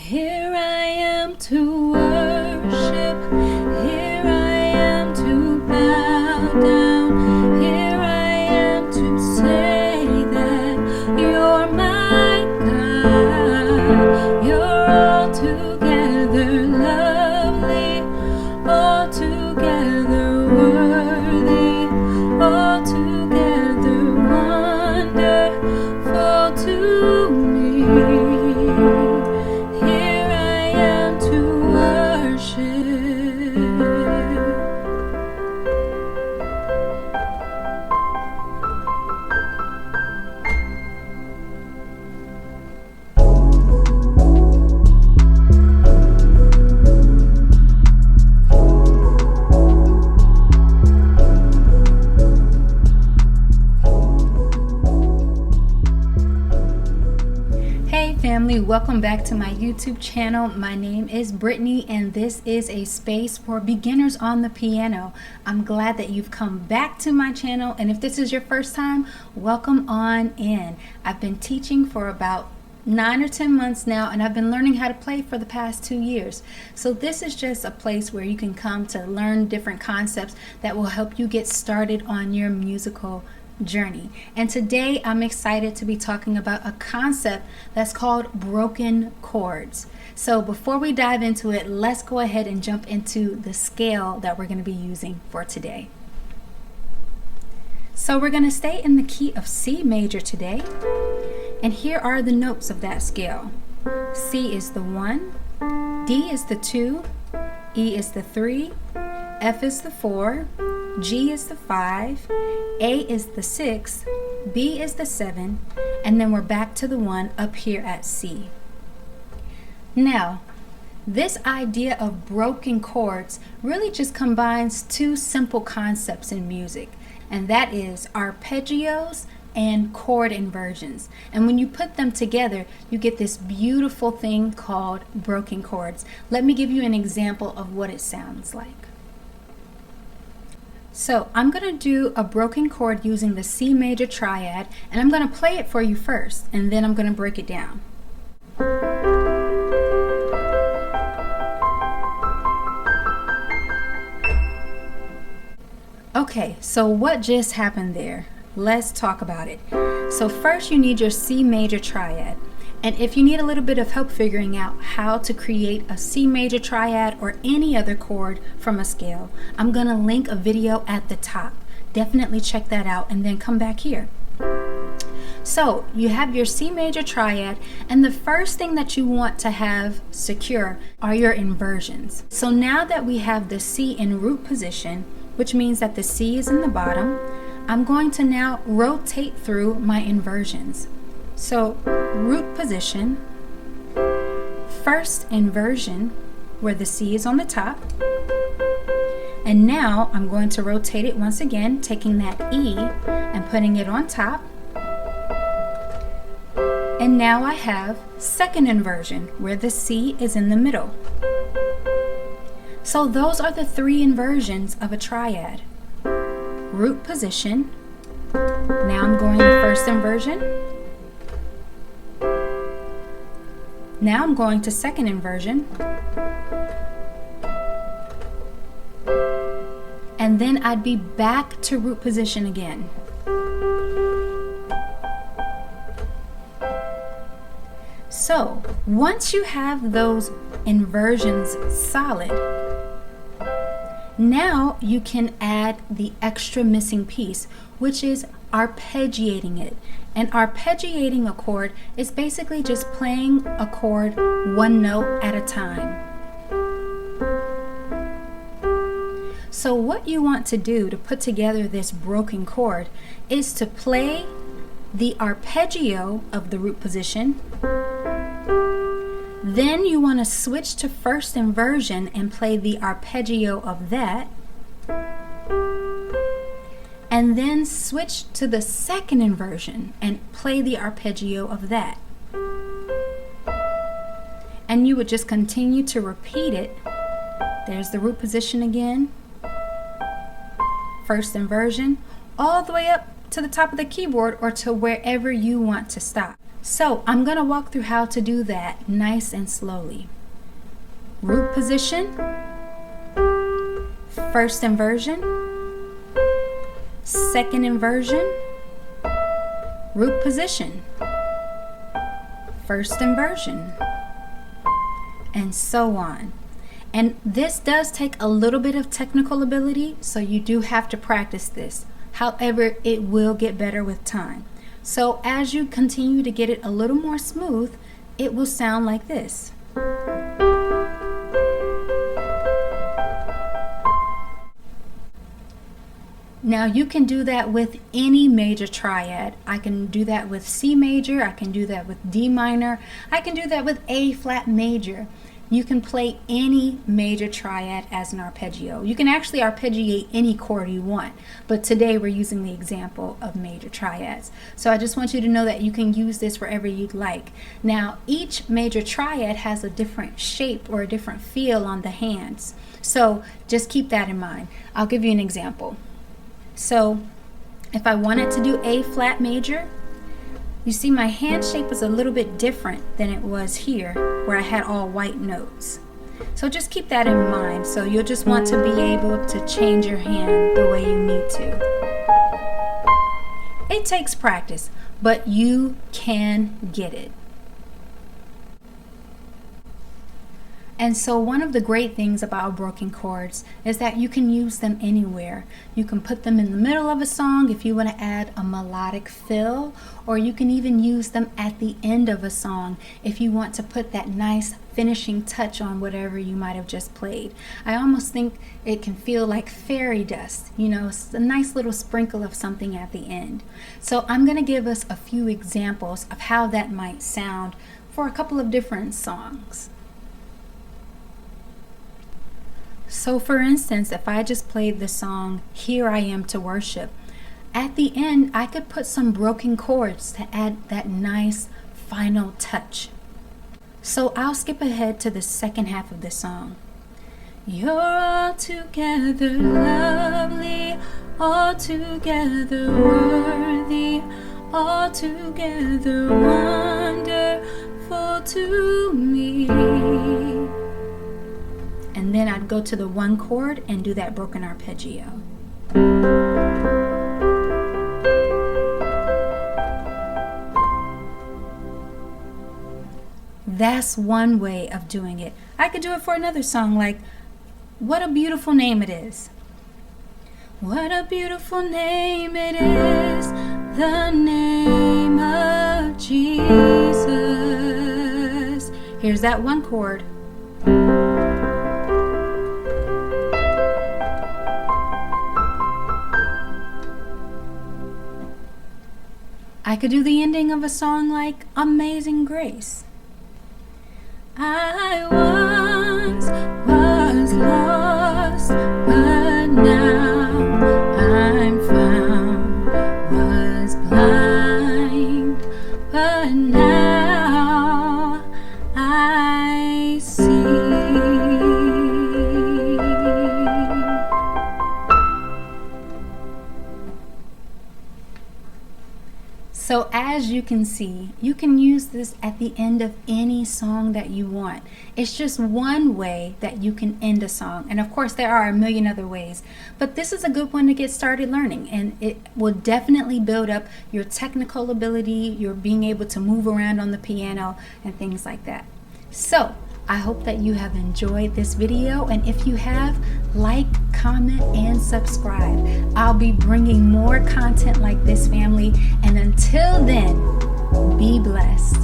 Here I am to worship, here I am to bow down, here I am to say that you're my God. You're altogether lovely, altogether worthy, altogether wonderful to me. Family, welcome back to my YouTube channel. My name is Brittney and this is a space for beginners on the piano. I'm glad that you've come back to my channel, and if this is your first time, welcome on in. I've been teaching for about 9 or 10 months now, and I've been learning how to play for the past 2 years. So this is just a place where you can come to learn different concepts that will help you get started on your musical journey. And today I'm excited to be talking about a concept that's called broken chords. So before we dive into it, let's go ahead and jump into the scale that we're going to be using for today. So we're going to stay in the key of C major today, and here are the notes of that scale. C is the 1, D is the 2, E is the 3, F is the 4, G is the 5, A is the 6, B is the 7, and then we're back to the 1 up here at C. Now, this idea of broken chords really just combines two simple concepts in music, and that is arpeggios and chord inversions. And when you put them together, you get this beautiful thing called broken chords. Let me give you an example of what it sounds like. So I'm going to do a broken chord using the C major triad, and I'm going to play it for you first, and then I'm going to break it down. Okay, so what just happened there? Let's talk about it. So first you need your C major triad. And if you need a little bit of help figuring out how to create a C major triad or any other chord from a scale, I'm going to link a video at the top. Definitely check that out and then come back here. So you have your C major triad, and the first thing that you want to have secure are your inversions. So now that we have the C in root position, which means that the C is in the bottom, I'm going to now rotate through my inversions. So root position, first inversion where the C is on the top, and now I'm going to rotate it once again, taking that E and putting it on top, and now I have second inversion where the C is in the middle. So those are the three inversions of a triad. Root position, now I'm going to first inversion, now I'm going to second inversion, and then I'd be back to root position again. So once you have those inversions solid, now you can add the extra missing piece, which is arpeggiating it. And arpeggiating a chord is basically just playing a chord one note at a time. So what you want to do to put together this broken chord is to play the arpeggio of the root position. Then you want to switch to first inversion and play the arpeggio of that. And then switch to the second inversion and play the arpeggio of that. And you would just continue to repeat it. There's the root position again. First inversion, all the way up to the top of the keyboard or to wherever you want to stop. So I'm going to walk through how to do that nice and slowly. Root position, first inversion, second inversion, root position, first inversion, and so on. And this does take a little bit of technical ability, so you do have to practice this. However, it will get better with time. So as you continue to get it a little more smooth, it will sound like this. Now you can do that with any major triad. I can do that with C major, I can do that with D minor, I can do that with A flat major. You can play any major triad as an arpeggio. You can actually arpeggiate any chord you want, but today we're using the example of major triads. So I just want you to know that you can use this wherever you'd like. Now, each major triad has a different shape or a different feel on the hands. So just keep that in mind. I'll give you an example. So if I wanted to do A flat major, you see my hand shape is a little bit different than it was here where I had all white notes. So just keep that in mind. So you'll just want to be able to change your hand the way you need to. It takes practice, but you can get it. And so one of the great things about broken chords is that you can use them anywhere. You can put them in the middle of a song if you want to add a melodic fill, or you can even use them at the end of a song if you want to put that nice finishing touch on whatever you might have just played. I almost think it can feel like fairy dust, you know, it's a nice little sprinkle of something at the end. So I'm going to give us a few examples of how that might sound for a couple of different songs. So for instance, if I just played the song Here I Am to Worship, at the end I could put some broken chords to add that nice final touch. So I'll skip ahead to the second half of the song. You're altogether lovely, altogether worthy, altogether wonderful to me. And then I'd go to the one chord and do that broken arpeggio. That's one way of doing it. I could do it for another song like, What a Beautiful Name It Is. What a beautiful name it is, the name of Jesus. Here's that one chord. I could do the ending of a song like Amazing Grace. I once was lost, but now I'm found. Was blind, but now I see. So as you can see, you can use this at the end of any song that you want. It's just one way that you can end a song. And of course, there are a million other ways, but this is a good one to get started learning, and it will definitely build up your technical ability, your being able to move around on the piano and things like that. So I hope that you have enjoyed this video, and if you have, like, comment, and subscribe. I'll be bringing more content like this, family, and until then, be blessed.